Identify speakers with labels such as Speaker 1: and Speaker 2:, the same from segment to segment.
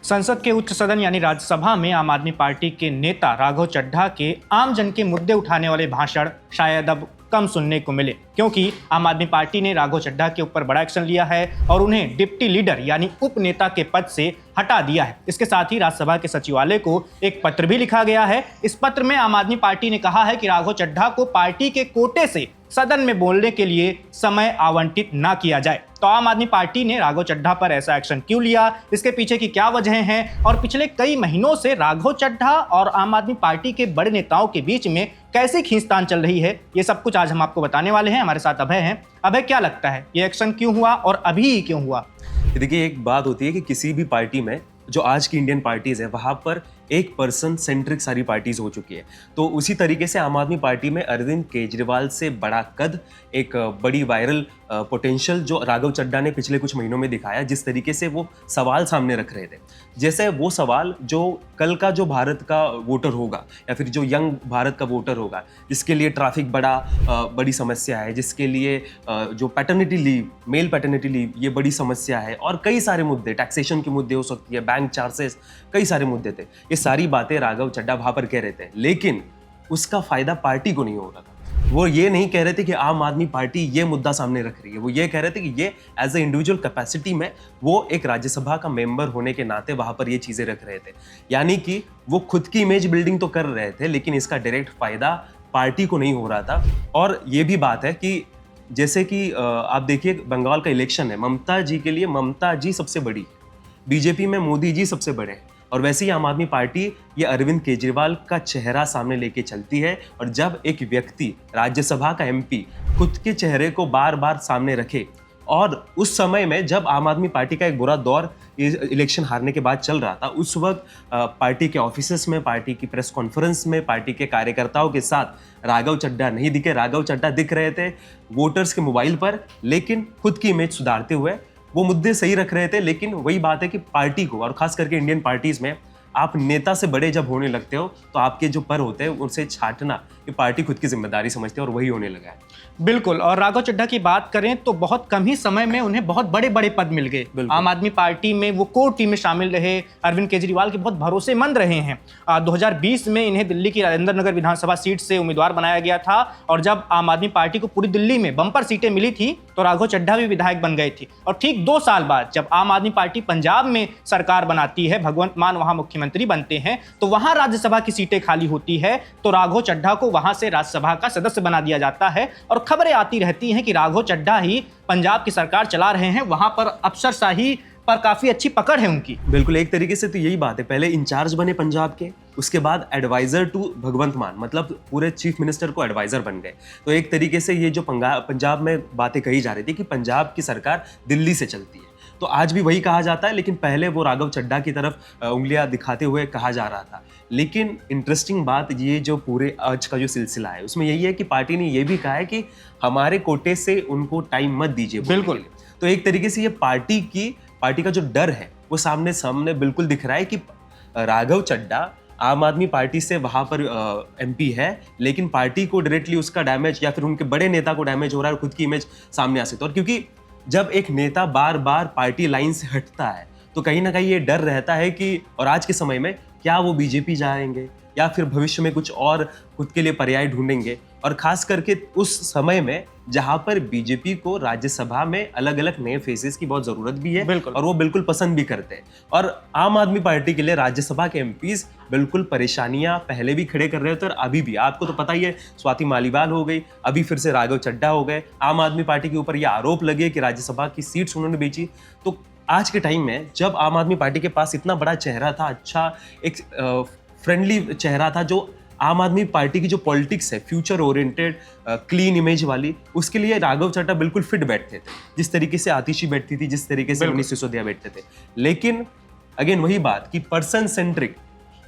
Speaker 1: संसद के उच्च सदन यानी राज्यसभा में आम आदमी पार्टी के नेता राघव चड्ढा के आम जन के मुद्दे उठाने वाले भाषण शायद अब कम सुनने को मिले, क्योंकि आम आदमी पार्टी ने राघव चड्ढा के ऊपर बड़ा एक्शन लिया है और उन्हें डिप्टी लीडर यानी उप नेता के पद से हटा दिया है। इसके साथ ही राज्यसभा के सचिवालय को एक पत्र भी लिखा गया है। इस पत्र में आम आदमी पार्टी ने कहा है कि राघव चड्ढा को पार्टी के कोटे से सदन में बोलने के लिए समय आवंटित ना किया जाए। तो आम आदमी पार्टी ने राघव चड्ढा पर ऐसा एक्शन क्यों लिया, इसके पीछे की क्या वजह हैं और पिछले कई महीनों से राघव चड्ढा और आम आदमी पार्टी के बड़े नेताओं के बीच में कैसी खींचतान चल रही है, ये सब कुछ आज हम आपको बताने वाले हैं। हमारे साथ अभय हैं। अभय, क्या लगता है ये एक्शन क्यों हुआ और अभी क्यों हुआ?
Speaker 2: देखिए, एक बात होती है कि किसी भी पार्टी में जो आज की इंडियन पार्टीज है वहां पर एक पर्सन सेंट्रिक सारी पार्टीज हो चुकी है। तो उसी तरीके से आम आदमी पार्टी में अरविंद केजरीवाल से बड़ा कद, एक बड़ी वायरल पोटेंशियल जो राघव चड्ढा ने पिछले कुछ महीनों में दिखाया, जिस तरीके से वो सवाल सामने रख रहे थे, जैसे वो सवाल जो कल का जो भारत का वोटर होगा या फिर जो यंग भारत का वोटर होगा, जिसके लिए ट्रैफिक बड़ी समस्या है, जिसके लिए जो paternity leave, male paternity leave, ये बड़ी समस्या है और कई सारे मुद्दे, टैक्सेशन के मुद्दे हो सकती है, बैंक चार्जेस, कई सारे मुद्दे थे। ये सारी बातें राघव चड्ढा वहां पर कह रहे थे, लेकिन उसका फायदा पार्टी को नहीं हो रहा था। वो ये नहीं कह रहे थे कि आम आदमी पार्टी ये मुद्दा सामने रख रही है, वो ये कह रहे थे कि ये एज ए इंडिविजुअल कैपेसिटी में वो एक राज्यसभा का मेंबर होने के नाते वहां पर ये चीजें रख रहे थे। यानी कि वो खुद की इमेज बिल्डिंग तो कर रहे थे, लेकिन इसका डायरेक्ट फायदा पार्टी को नहीं हो रहा था। और ये भी बात है कि जैसे कि आप देखिए, बंगाल का इलेक्शन है, ममता जी के लिए ममता जी सबसे बड़ी है, बीजेपी में मोदी जी सबसे बड़े हैं, और वैसे ही आम आदमी पार्टी ये अरविंद केजरीवाल का चेहरा सामने लेके चलती है। और जब एक व्यक्ति, राज्यसभा का एमपी, खुद के चेहरे को बार बार सामने रखे, और उस समय में जब आम आदमी पार्टी का एक बुरा दौर इलेक्शन हारने के बाद चल रहा था, उस वक्त पार्टी के ऑफिसेस में, पार्टी की प्रेस कॉन्फ्रेंस में, पार्टी के कार्यकर्ताओं के साथ राघव चड्ढा नहीं दिखे। राघव चड्ढा दिख रहे थे वोटर्स के मोबाइल पर, लेकिन खुद की इमेज सुधारते हुए वो मुद्दे सही रख रहे थे। लेकिन वही बात है कि पार्टी को, और खास करके इंडियन पार्टीज में, आप नेता से बड़े जब होने लगते हो तो आपके जो पर होते हैं उनसे छाटना ये पार्टी खुद की जिम्मेदारी समझते हैं, और वही होने लगा है।
Speaker 1: बिल्कुल। और राघव चड्ढा की बात करें तो बहुत कम ही समय में उन्हें बहुत बड़े बड़े पद मिल गए। आम आदमी पार्टी में वो कोर टीम में शामिल रहे, अरविंद केजरीवाल के बहुत भरोसेमंद रहे हैं। 2020 में इन्हें दिल्ली की राजेंद्र नगर विधानसभा सीट से उम्मीदवार बनाया गया था, और जब आम आदमी पार्टी को पूरी दिल्ली में बम्पर सीटें मिली थी तो राघव चड्ढा भी विधायक बन गए थे। और ठीक 2 साल बाद जब आम आदमी पार्टी पंजाब में सरकार बनाती है, भगवंत मान वहां मुख्यमंत्री बनते हैं, तो वहां राज्यसभा की सीटें खाली होती है, तो राघव चड्ढा को वहां से राज्यसभा का सदस्य बना दिया जाता है। और खबरें आती रहती हैं कि राघव चड्ढा ही पंजाब की सरकार चला रहे हैं, वहां पर अफसरशाही पर काफी अच्छी पकड़ है उनकी।
Speaker 2: बिल्कुल, एक तरीके से तो यही बात है। पहले इंचार्ज बने पंजाब के, उसके बाद एडवाइजर टू भगवंत मान, मतलब पूरे चीफ मिनिस्टर को एडवाइजर बन गए। तो एक तरीके से ये जो पंजाब में बातें कही जा रही थी कि पंजाब की सरकार दिल्ली से चलती है, तो आज भी वही कहा जाता है, लेकिन पहले वो राघव चड्ढा की तरफ उंगलियां दिखाते हुए कहा जा रहा था। लेकिन इंटरेस्टिंग बात, ये जो पूरे आज का जो सिलसिला है उसमें यही है कि पार्टी ने ये भी कहा है कि हमारे कोटे से उनको टाइम मत दीजिए।
Speaker 1: बिल्कुल।
Speaker 2: तो एक तरीके से ये पार्टी का जो डर है वो सामने बिल्कुल दिख रहा है कि राघव चड्ढा आम आदमी पार्टी से वहां पर एमपी है, लेकिन पार्टी को डायरेक्टली उसका डैमेज या फिर उनके बड़े नेता को डैमेज हो रहा है और खुद की इमेज सामने आ सकती है। और क्योंकि जब एक नेता बार बार पार्टी लाइन से हटता है तो कहीं ना कहीं ये डर रहता है कि, और आज के समय में, क्या वो बीजेपी जाएंगे या फिर भविष्य में कुछ और खुद के लिए पर्याय ढूंढेंगे। और खास करके उस समय में जहां पर बीजेपी को राज्यसभा में अलग अलग नए फेसेस की बहुत जरूरत भी है, और वो बिल्कुल पसंद भी करते हैं। और आम आदमी पार्टी के लिए राज्यसभा के एमपीज बिल्कुल परेशानियां पहले भी खड़े कर रहे थे और अभी भी। आपको तो पता ही है, स्वाति मालीवाल हो गई, अभी फिर से राघव चड्ढा हो गए। आम आदमी पार्टी के ऊपर ये आरोप लगे कि राज्यसभा की सीट्स उन्होंने बेची। तो आज के टाइम में जब आम आदमी पार्टी के पास इतना बड़ा चेहरा था, अच्छा एक फ्रेंडली चेहरा था, जो आम आदमी पार्टी की जो पॉलिटिक्स है, फ्यूचर ओरिएंटेड, क्लीन इमेज वाली, उसके लिए राघव चड्ढा बिल्कुल फिट बैठते थे। जिस तरीके से आतिशी बैठती थी, जिस तरीके से मनीष सिसोदिया बैठते थे। लेकिन अगेन वही बात कि पर्सन सेंट्रिक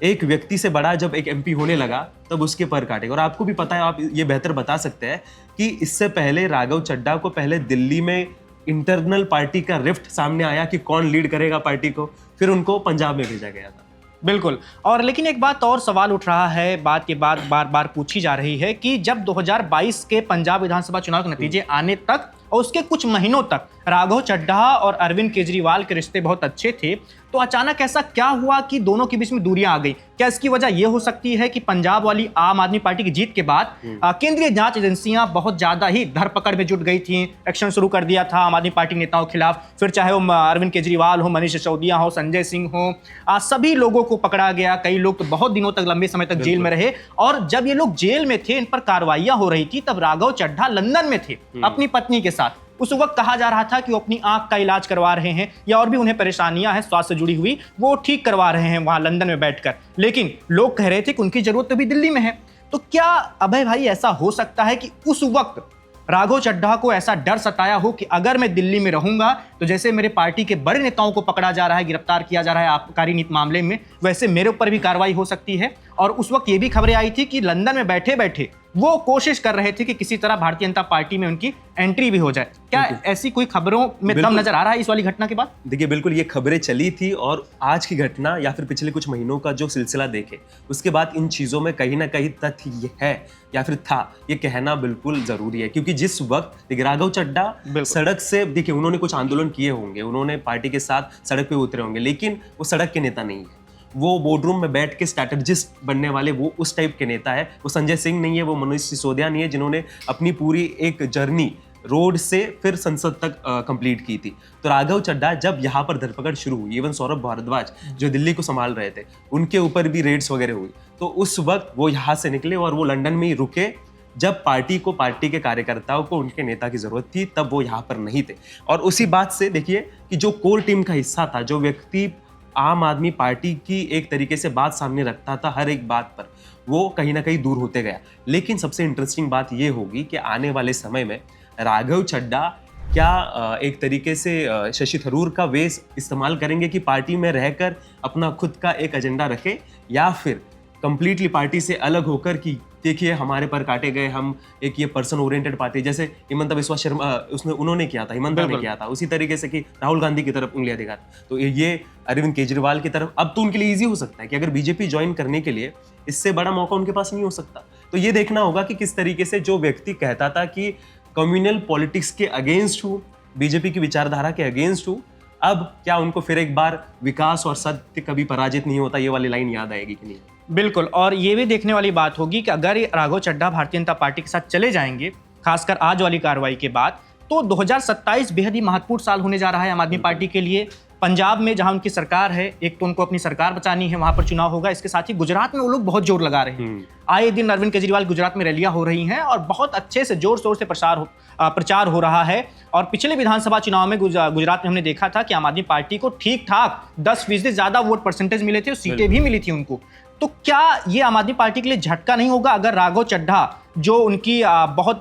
Speaker 2: एक व्यक्ति से बड़ा जब एक एमपी होने लगा, तब उसके पर काटेगा। और आपको भी पता है, आप ये बेहतर बता सकते हैं कि इससे पहले राघव चड्ढा को पहले दिल्ली में इंटरनल पार्टी का रिफ्ट सामने आया कि कौन लीड करेगा पार्टी को, फिर उनको पंजाब में भेजा गया था।
Speaker 1: बिल्कुल। और लेकिन एक बात और सवाल उठ रहा है, बात के बाद बार बार पूछी जा रही है कि जब 2022 के पंजाब विधानसभा चुनाव के नतीजे आने तक और उसके कुछ महीनों तक राघव चड्ढा और अरविंद केजरीवाल के रिश्ते बहुत अच्छे थे, तो अचानक ऐसा क्या हुआ कि दोनों के बीच में दूरियां आ गई? क्या इसकी वजह यह हो सकती है कि पंजाब वाली आम आदमी पार्टी की जीत के बाद केंद्रीय जांच एजेंसियां बहुत ज्यादा ही धरपकड़ में जुट गई थी, एक्शन शुरू कर दिया था आम आदमी पार्टी नेताओं के खिलाफ, फिर चाहे वो अरविंद केजरीवाल हो, मनीष सिसोदिया हो, संजय सिंह हो, सभी लोगों को पकड़ा गया। कई लोग तो बहुत दिनों तक, लंबे समय तक जेल में रहे। और जब ये लोग जेल में थे, इन पर कार्रवाइयां हो रही थी, तब राघव चड्ढा लंदन में थे अपनी पत्नी के साथ। उस वक्त कहा जा रहा था कि वो अपनी आंख का इलाज करवा रहे हैं या और भी उन्हें परेशानियां हैं स्वास्थ्य से जुड़ी हुई, वो ठीक करवा रहे हैं वहां लंदन में बैठकर। लेकिन लोग कह रहे थे कि उनकी जरूरत तो भी दिल्ली में है। तो क्या अभय भाई ऐसा हो सकता है कि उस वक्त राघव चड्ढा को ऐसा डर सताया हो कि अगर मैं दिल्ली में रहूंगा तो जैसे मेरे पार्टी के बड़े नेताओं को पकड़ा जा रहा है, गिरफ्तार किया जा रहा है आबकारी नीति मामले में, वैसे मेरे ऊपर भी कार्रवाई हो सकती है? और उस वक्त ये भी खबरें आई थी कि लंदन में बैठे बैठे वो कोशिश कर रहे थे कि किसी तरह भारतीय जनता पार्टी में उनकी एंट्री भी हो जाए। क्या ऐसी कोई खबरों में दम नजर आ रहा है इस वाली घटना के बाद?
Speaker 2: देखिए, बिल्कुल ये खबरें चली थी, और आज की घटना या फिर पिछले कुछ महीनों का जो सिलसिला देखे, उसके बाद इन चीजों में कहीं ना कहीं तथ्य है या फिर था, ये कहना बिल्कुल जरूरी है। क्योंकि जिस वक्त देखिए राघव चड्ढा सड़क से, देखिए उन्होंने कुछ आंदोलन किए होंगे, उन्होंने पार्टी के साथ सड़क पे उतरे होंगे, लेकिन वो सड़क के नेता नहीं है। वो बोर्डरूम में बैठ के स्ट्रैटेजिस्ट बनने वाले वो उस टाइप के नेता है। वो संजय सिंह नहीं है, वो मनीष सिसोदिया नहीं है, जिन्होंने अपनी पूरी एक जर्नी रोड से फिर संसद तक कंप्लीट की थी। तो राघव चड्ढा जब यहाँ पर धरपकड़ शुरू हुई, इवन सौरभ भारद्वाज जो दिल्ली को संभाल रहे थे, उनके ऊपर भी रेड्स वगैरह हुई, तो उस वक्त वो यहाँ से निकले और वो लंदन में ही रुके। जब पार्टी के कार्यकर्ताओं को उनके नेता की जरूरत थी, तब वो यहाँ पर नहीं थे। और उसी बात से देखिए कि जो कोर टीम का हिस्सा था, जो व्यक्ति आम आदमी पार्टी की एक तरीके से बात सामने रखता था हर एक बात पर, वो कहीं ना कहीं दूर होते गया। लेकिन सबसे इंटरेस्टिंग बात ये होगी कि आने वाले समय में राघव चड्ढा क्या एक तरीके से शशि थरूर का वेश इस्तेमाल करेंगे कि पार्टी में रहकर अपना खुद का एक एजेंडा रखे, या फिर कंप्लीटली पार्टी से अलग होकर कि देखिए हमारे पर काटे गए, हम एक ये पर्सन ओरिएंटेड पार्टी, जैसे हिमंता बिस्वा शर्मा उन्होंने किया था, हिमंता ने किया था, उसी तरीके से कि राहुल गांधी की तरफ उंगलियां दिखा, तो ये अरविंद केजरीवाल की तरफ। अब तो उनके लिए इजी हो सकता है कि अगर बीजेपी ज्वाइन करने के लिए इससे बड़ा मौका उनके पास नहीं हो सकता। तो ये देखना होगा कि किस तरीके से जो व्यक्ति कहता था कि कम्युनल पॉलिटिक्स के अगेंस्ट हूँ, बीजेपी की विचारधारा के अगेंस्ट हूँ, अब क्या उनको फिर एक बार विकास और सत्य कभी पराजित नहीं होता, ये वाली लाइन याद आएगी कि नहीं?
Speaker 1: बिल्कुल। और ये भी देखने वाली बात होगी कि अगर राघव चड्ढा भारतीय जनता पार्टी के साथ चले जाएंगे, खासकर आज वाली कार्रवाई के बाद, तो 2027 बेहद ही महत्वपूर्ण साल होने जा रहा है आम आदमी पार्टी के लिए। पंजाब में जहां उनकी सरकार है, एक तो उनको अपनी सरकार बचानी है, वहां पर चुनाव होगा। इसके साथ ही गुजरात में वो लोग बहुत जोर लगा रहे हैं। आए दिन अरविंद केजरीवाल गुजरात में रैलियां हो रही हैं और बहुत अच्छे से जोर शोर से प्रचार हो रहा है। और पिछले विधानसभा चुनाव में गुजरात में हमने देखा था कि आम आदमी पार्टी को ठीक ठाक 10% ज्यादा वोट परसेंटेज मिले थे और सीटें भी मिली थी उनको। तो क्या ये आम आदमी पार्टी के लिए झटका नहीं होगा अगर राघव चड्ढा, जो उनकी बहुत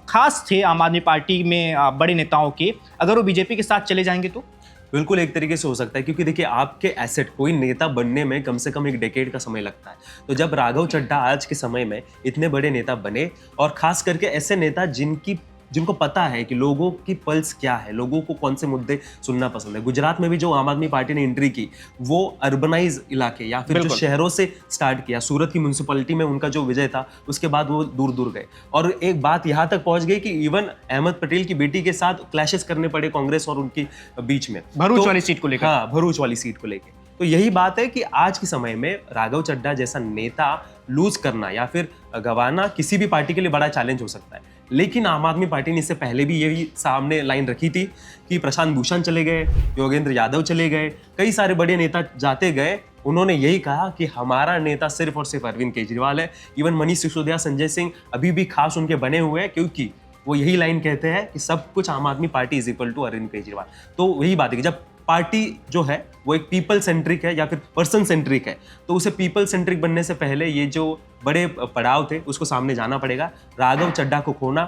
Speaker 1: खास थे आम आदमी पार्टी में बड़े नेताओं के, अगर वो बीजेपी के साथ चले जाएंगे? तो
Speaker 2: बिल्कुल एक तरीके से हो सकता है, क्योंकि देखिए आपके एसेट, कोई नेता बनने में कम से कम एक डेकेड का समय लगता है। तो जब राघव चड्ढा आज के समय में इतने बड़े नेता बने, और खास करके ऐसे नेता जिनको पता है कि लोगों की पल्स क्या है, लोगों को कौन से मुद्दे सुनना पसंद है। गुजरात में भी जो आम आदमी पार्टी ने एंट्री की, वो अर्बनाइज इलाके या फिर जो शहरों से स्टार्ट किया। सूरत की म्यूनसिपैलिटी में उनका जो विजय था, उसके बाद वो दूर दूर गए, और एक बात यहाँ तक पहुंच गई कि इवन अहमद पटेल की बेटी के साथ क्लैशेस करने पड़े कांग्रेस और उनकी बीच में,
Speaker 1: भरूच वाली सीट को लेकर।
Speaker 2: हाँ, भरूच वाली सीट को लेकर। तो यही बात है कि आज के समय में राघव चड्ढा जैसा नेता लूज करना या फिर गंवाना किसी भी पार्टी के लिए बड़ा चैलेंज हो सकता है। लेकिन आम आदमी पार्टी ने इससे पहले भी यही सामने लाइन रखी थी कि प्रशांत भूषण चले गए, योगेंद्र यादव चले गए, कई सारे बड़े नेता जाते गए, उन्होंने यही कहा कि हमारा नेता सिर्फ और सिर्फ अरविंद केजरीवाल है। इवन मनीष सिसोदिया, संजय सिंह अभी भी खास उनके बने हुए हैं, क्योंकि वो यही लाइन कहते हैं कि सब कुछ Aam Aadmi Party is equal to Arvind Kejriwal. तो वही बात है कि जब पार्टी जो है वो एक पीपल सेंट्रिक है या फिर पर्सन सेंट्रिक है, तो उसे पीपल सेंट्रिक बनने से पहले ये जो बड़े पड़ाव थे उसको सामने जाना पड़ेगा। राघव चड्ढा को खोना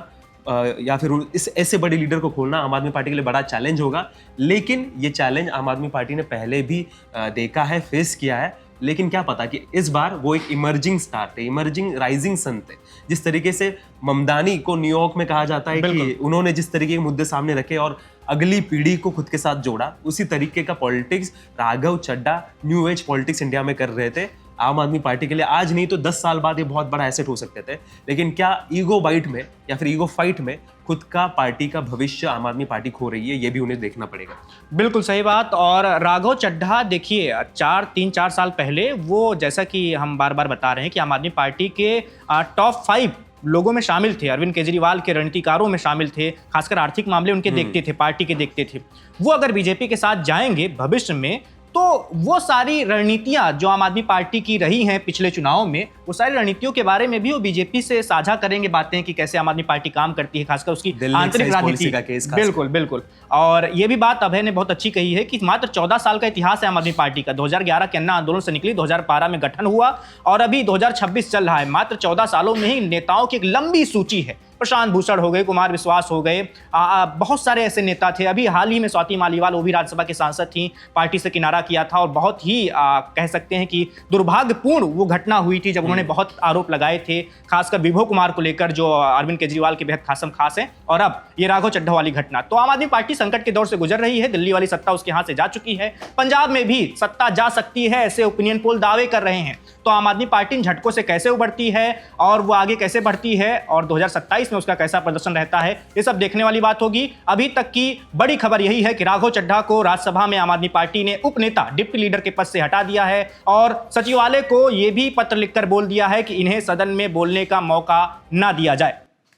Speaker 2: या फिर इस ऐसे बड़े लीडर को खोलना आम आदमी पार्टी के लिए बड़ा चैलेंज होगा। लेकिन ये चैलेंज आम आदमी पार्टी ने पहले भी देखा है, फेस किया है। लेकिन क्या पता कि इस बार वो एक इमर्जिंग स्टार थे, इमर्जिंग राइजिंग सन थे। जिस तरीके से ममदानी को न्यूयॉर्क में कहा जाता है कि उन्होंने जिस तरीके के मुद्दे सामने रखे और अगली पीढ़ी को खुद के साथ जोड़ा, उसी तरीके का politics Raghav Chadha new age politics India में कर रहे थे। आम आदमी पार्टी के लिए आज नहीं तो 10 साल बाद ये बहुत बड़ा एसेट हो सकते थे। लेकिन क्या ईगो बाइट में या फिर ईगो फाइट में खुद का पार्टी का भविष्य आम आदमी पार्टी खो रही है, ये भी उन्हें देखना पड़ेगा।
Speaker 1: बिल्कुल सही बात। और राघव चड्ढा देखिए 3-4 साल पहले वो, जैसा कि हम बार बार बता रहे हैं कि आम आदमी पार्टी के टॉप 5 लोगों में शामिल थे, अरविंद केजरीवाल के रणनीतिकारों में शामिल थे, खासकर आर्थिक मामले उनके देखते थे, पार्टी के देखते थे। वो अगर बीजेपी के साथ जाएंगे भविष्य में तो वो सारी रणनीतियां जो आम आदमी पार्टी की रही हैं पिछले चुनाव में, वो सारी रणनीतियों के बारे में भी वो बीजेपी से साझा करेंगे बातें कि कैसे आम आदमी पार्टी काम करती है, खासकर उसकी आंतरिक राजनीति
Speaker 2: का केस।
Speaker 1: बिल्कुल बिल्कुल। और ये भी बात अभय ने बहुत अच्छी कही है कि मात्र 14 साल का इतिहास है आम आदमी पार्टी का। 2011 के अन्ना आंदोलन से निकली, 2012 में गठन हुआ और अभी 2026 चल रहा है। मात्र 14 सालों में ही नेताओं की एक लंबी सूची है। प्रशांत भूषण हो गए, कुमार विश्वास हो गए, बहुत सारे ऐसे नेता थे। अभी हाल ही में स्वाति मालीवाल, वो भी राज्यसभा की सांसद थी, पार्टी से किनारा किया था और बहुत ही कह सकते हैं कि दुर्भाग्यपूर्ण वो घटना हुई थी जब उन्होंने बहुत आरोप लगाए थे, खासकर विभो कुमार को लेकर जो अरविंद केजरीवाल के बेहद खासम खास हैं। और अब ये राघव चड्ढा वाली घटना। तो आम आदमी पार्टी संकट के दौर से गुजर रही है। दिल्ली वाली सत्ता उसके हाथ से जा चुकी है, पंजाब में भी सत्ता जा सकती है, ऐसे ओपिनियन पोल दावे कर रहे हैं। तो आम आदमी पार्टी इन झटकों से कैसे उबरती है और वो आगे कैसे बढ़ती है और 2027 में उसका कैसा प्रदर्शन रहता है, ये सब देखने वाली बात होगी। अभी तक की बड़ी खबर यही है कि राघव चड्ढा को राज्यसभा में आम आदमी पार्टी ने उपनेता, डिप्टी लीडर के पद से हटा दिया है और सचिवालय को यह भी पत्र लिखकर बोल दिया है कि इन्हें सदन में बोलने का मौका ना दिया जाए।